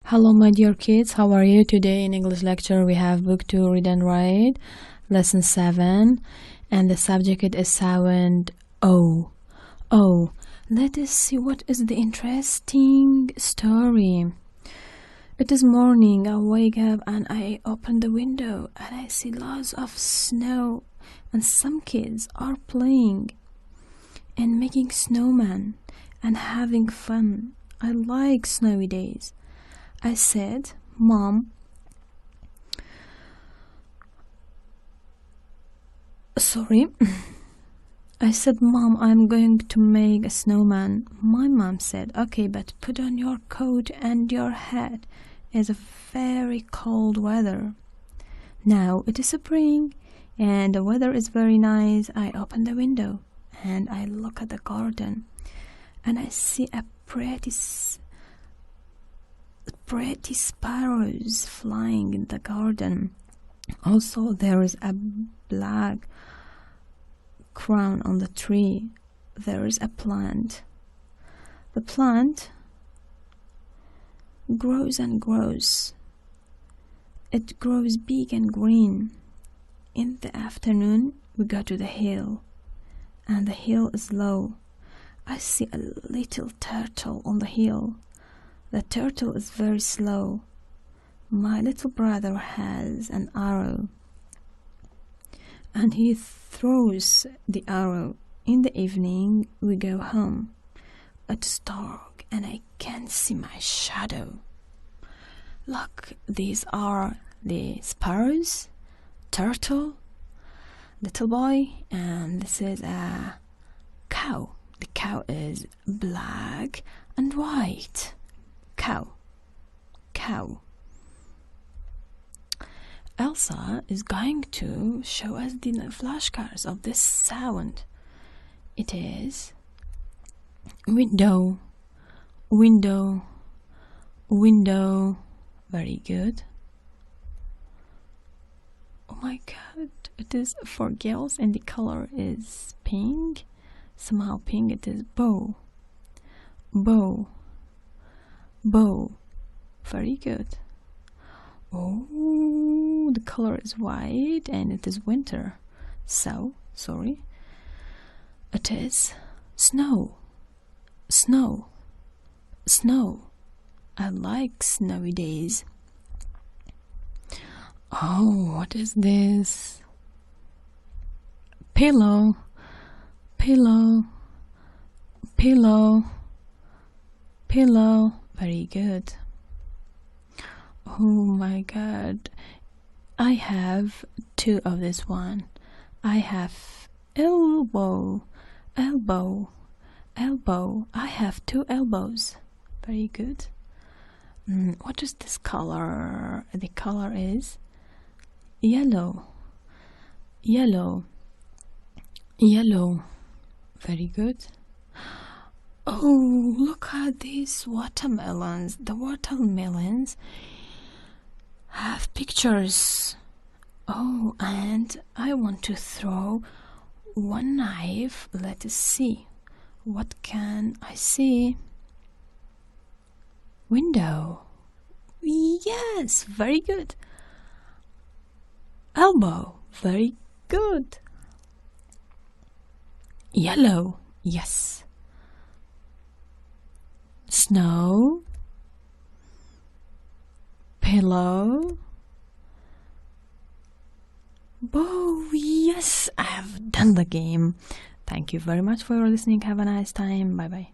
Hello my dear kids, how are you? Today in English lecture we have book 2 read and write, lesson 7, and the subject is sound O. O. Let us see what is the interesting story. It is morning, I wake up and I open the window and I see lots of snow and some kids are playing and making snowmen and having fun. I like snowy days. I said, Mom, I said, Mom, I'm going to make a snowman. My mom said, okay, but put on your coat and your hat. It's a very cold weather. Now it is spring and the weather is very nice. I open the window and I look at the garden and I see a pretty sparrows flying in the garden. Also there is a black crown on the tree. There is a plant. The plant grows and grows. It grows big and green. In the afternoon we go to the hill and the hill is low. I see a little turtle on the hill. The turtle is very slow. My little brother has an arrow and he throws the arrow. In the evening we go home. It's dark and I can't see my shadow. Look, these are the sparrows, turtle, little boy, and this is a cow. The cow is black and white. Cow. Elsa is going to show us the flashcards of this sound. It is window. Very good. Oh my god, it is for girls and the color is pink. Somehow pink. It is bow. Very good. Oh, the color is white and it is winter. So, sorry. It is snow. I like snowy days. Oh, what is this? Pillow. Very good. Oh my god, I have 2 of this one. I have elbow. I have 2 elbows. Very good. What is this color? The color is yellow. Very good. Oh, look at these watermelons. The watermelons have pictures. Oh, and I want to throw one knife. Let us see. What can I see? Window. Yes, very good. Elbow. Very good. Yellow. Yes. Snow. Pillow. Bow. Yes, I have done the game. Thank you very much for your listening. Have a nice time. Bye bye.